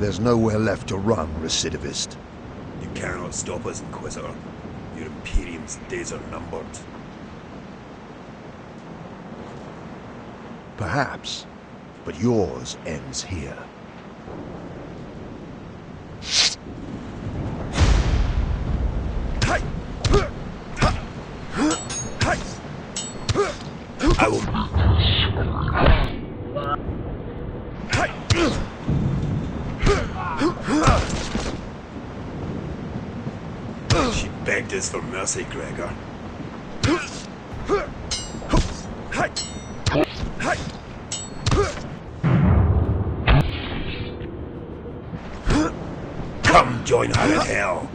There's nowhere left to run, recidivist. You cannot stop us, Inquisitor. Your Imperium's days are numbered. Perhaps, but yours ends here. I will... She begged us for mercy, Gregor. Come join her in hell.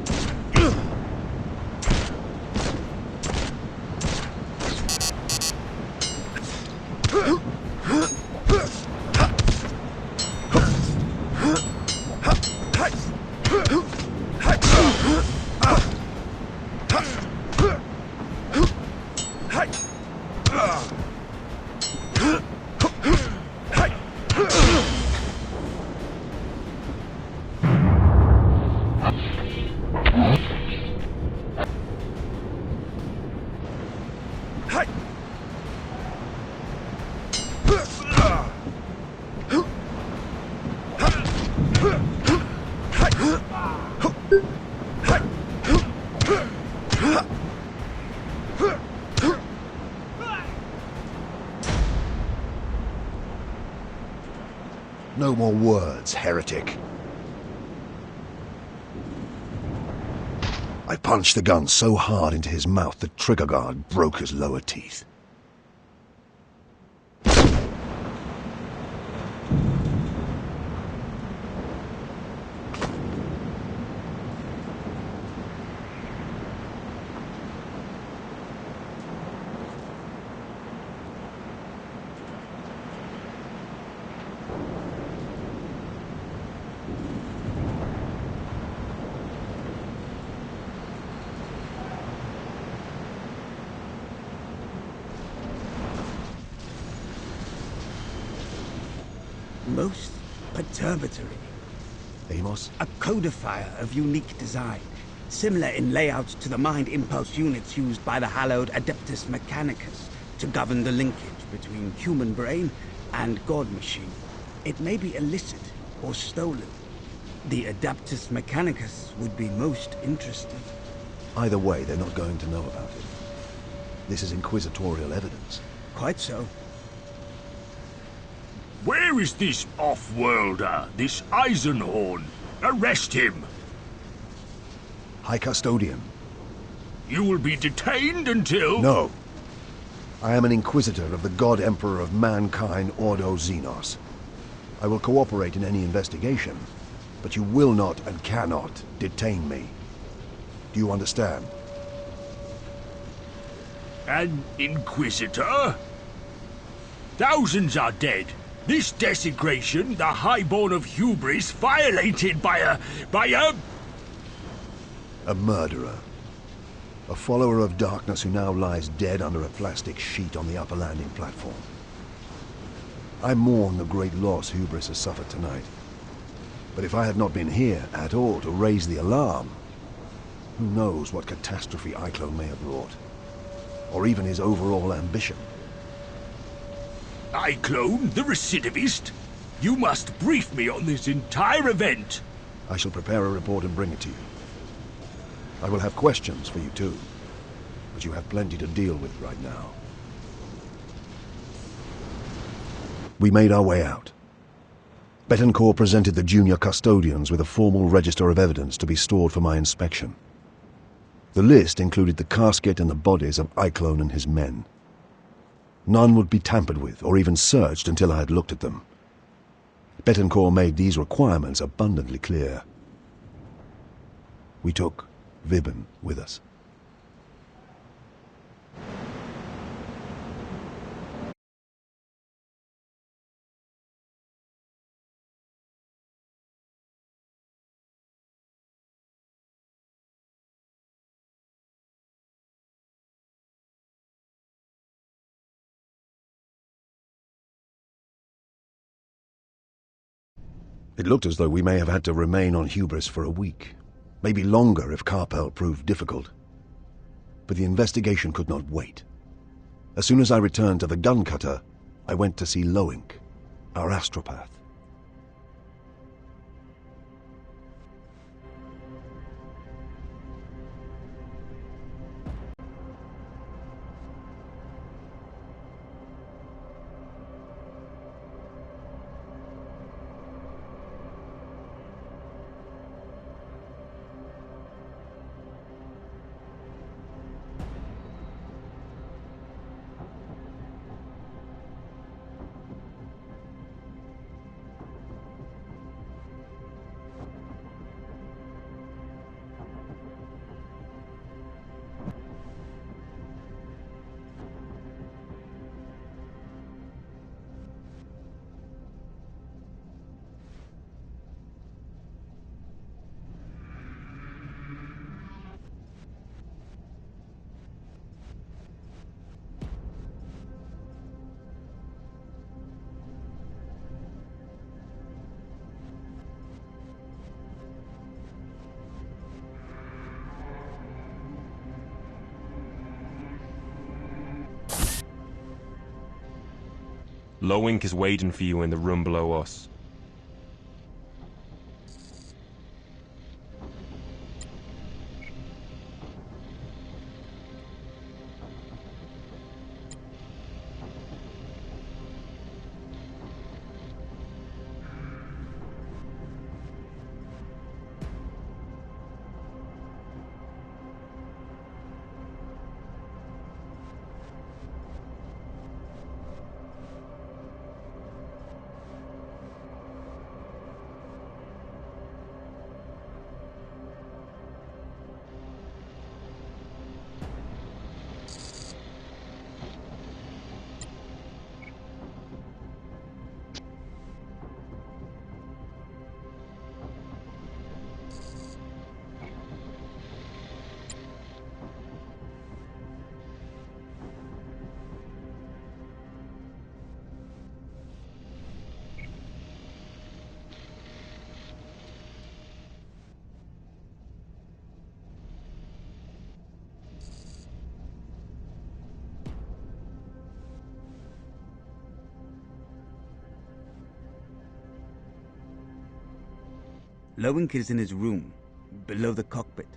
No more words, heretic. I punched the gun so hard into his mouth the trigger guard broke his lower teeth. Most perturbatory. Amos? A codifier of unique design, similar in layout to the mind impulse units used by the hallowed Adeptus Mechanicus to govern the linkage between human brain and god machine. It may be illicit or stolen. The Adeptus Mechanicus would be most interested. Either way, they're not going to know about it. This is inquisitorial evidence. Quite so. Where is this off-worlder, this Eisenhorn? Arrest him! High Custodian. You will be detained until... No. I am an Inquisitor of the God Emperor of Mankind, Ordo Xenos. I will cooperate in any investigation, but you will not and cannot detain me. Do you understand? An Inquisitor? Thousands are dead. This desecration, the highborn of hubris, violated by a... A murderer. A follower of darkness who now lies dead under a plastic sheet on the upper landing platform. I mourn the great loss hubris has suffered tonight. But if I had not been here at all to raise the alarm, who knows what catastrophe Iclone may have wrought. Or even his overall ambition. Iclone, the recidivist? You must brief me on this entire event. I shall prepare a report and bring it to you. I will have questions for you too, but you have plenty to deal with right now. We made our way out. Betancourt presented the junior custodians with a formal register of evidence to be stored for my inspection. The list included the casket and the bodies of Iclone and his men. None would be tampered with or even searched until I had looked at them. Betancourt made these requirements abundantly clear. We took Vibben with us. It looked as though we may have had to remain on Hubris for a week. Maybe longer if Carpel proved difficult. But the investigation could not wait. As soon as I returned to the gun cutter, I went to see Loink, our astropath. Loink is waiting for you in the room below us. Loink is in his room, below the cockpit.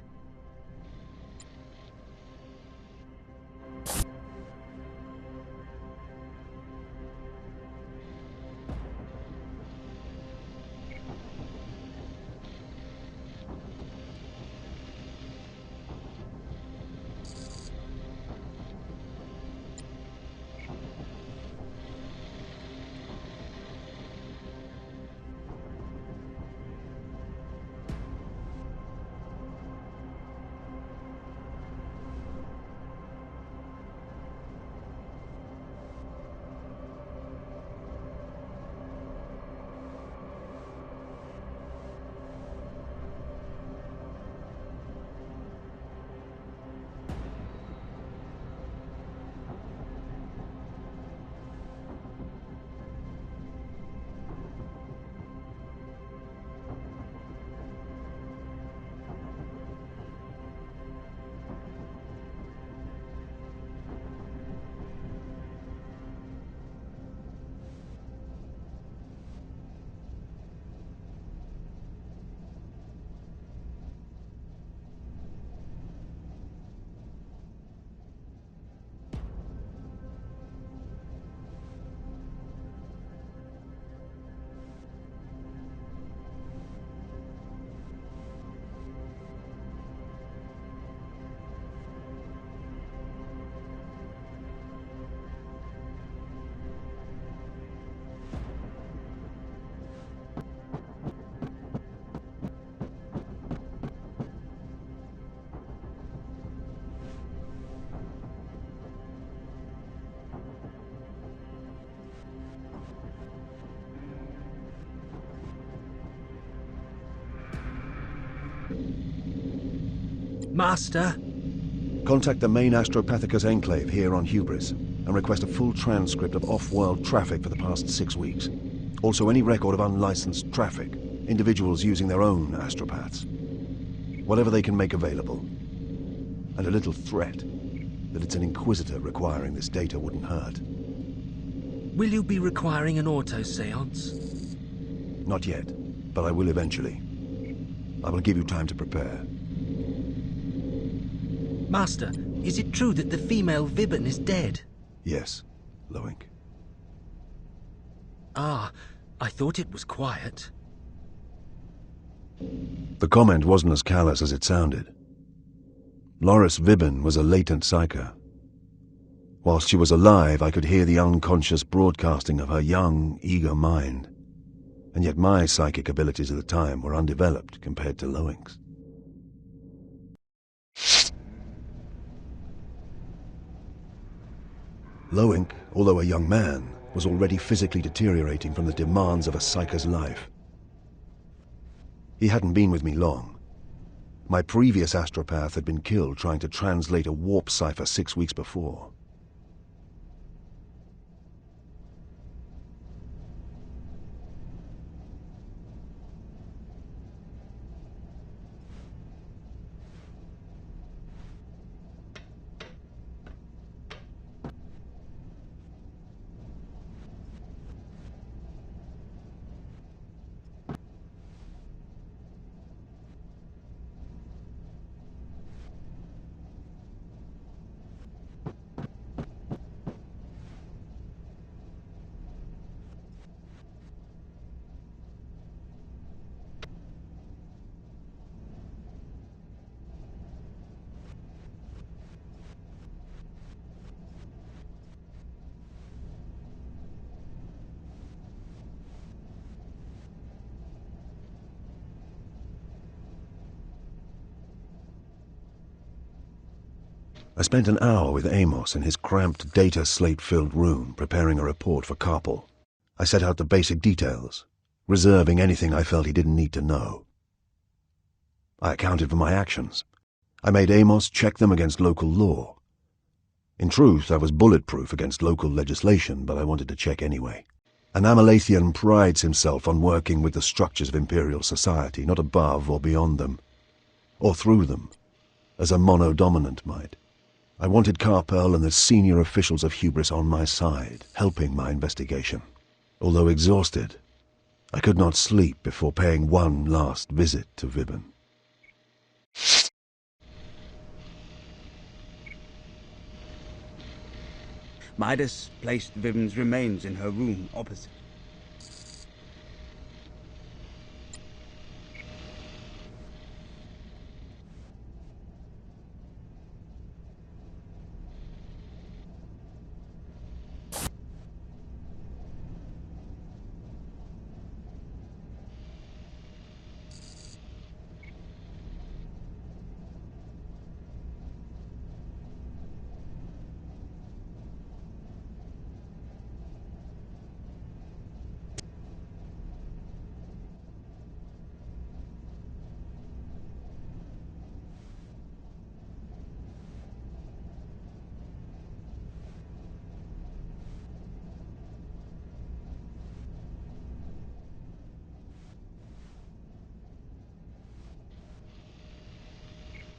Master? Contact the main Astropathicus enclave here on Hubris and request a full transcript of off-world traffic for the past 6 weeks. Also any record of unlicensed traffic. Individuals using their own astropaths. Whatever they can make available. And a little threat that it's an Inquisitor requiring this data wouldn't hurt. Will you be requiring an auto seance? Not yet, but I will eventually. I will give you time to prepare. Master, is it true that the female Vibben is dead? Yes, Loink. Ah, I thought it was quiet. The comment wasn't as callous as it sounded. Loris Vibben was a latent psyker. Whilst she was alive, I could hear the unconscious broadcasting of her young, eager mind. And yet my psychic abilities at the time were undeveloped compared to Loink's. Loink, although a young man, was already physically deteriorating from the demands of a psyker's life. He hadn't been with me long. My previous astropath had been killed trying to translate a warp cipher 6 weeks before. I spent an hour with Amos in his cramped data slate-filled room preparing a report for Carpel. I set out the basic details, reserving anything I felt he didn't need to know. I accounted for my actions. I made Amos check them against local law. In truth, I was bulletproof against local legislation, but I wanted to check anyway. An Amalathian prides himself on working with the structures of Imperial society, not above or beyond them, or through them, as a monodominant might. I wanted Carpel and the senior officials of Hubris on my side, helping my investigation. Although exhausted, I could not sleep before paying one last visit to Vibben. Midas placed Vibben's remains in her room opposite.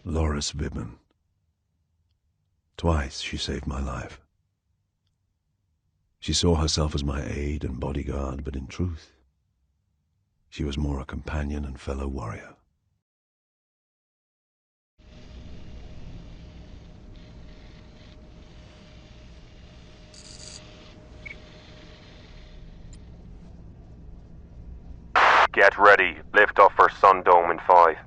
Loris Vibben. Twice she saved my life. She saw herself as my aide and bodyguard, but in truth, she was more a companion and fellow warrior. Get ready. Lift off for Sun Dome in 5.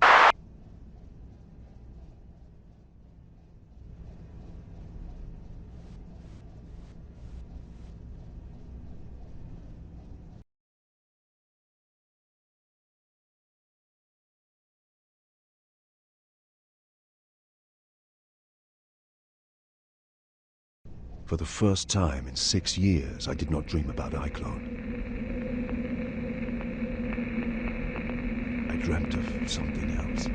For the first time in 6 years, I did not dream about Iclone. I dreamt of something else.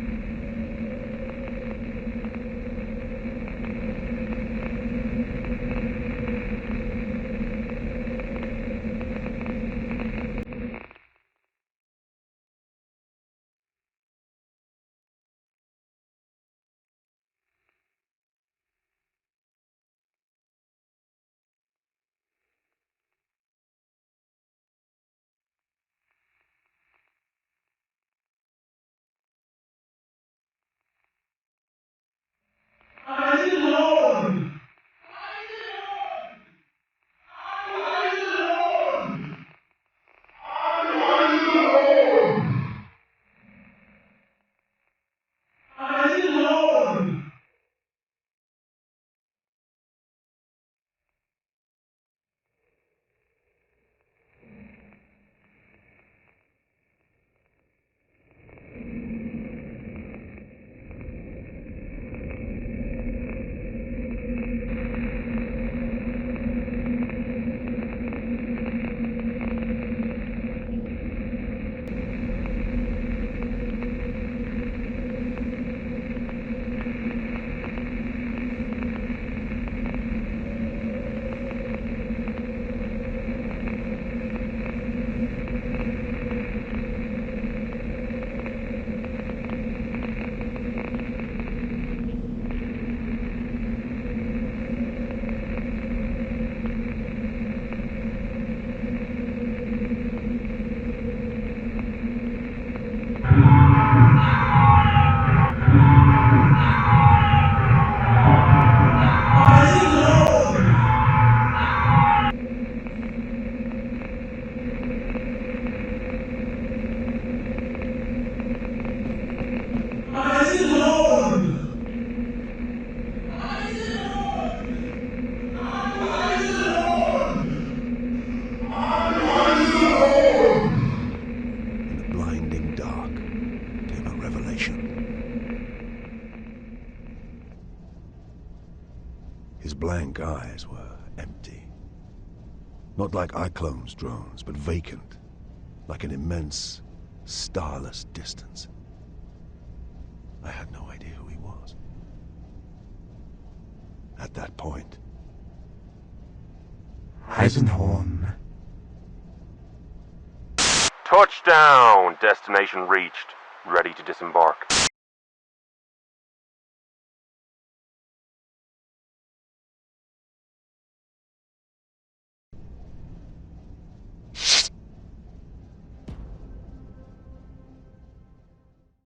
His blank eyes were empty. Not like iClone's drones, but vacant, like an immense, starless distance. I had no idea who he was. At that point... Eisenhorn. Touchdown! Destination reached. Ready to disembark.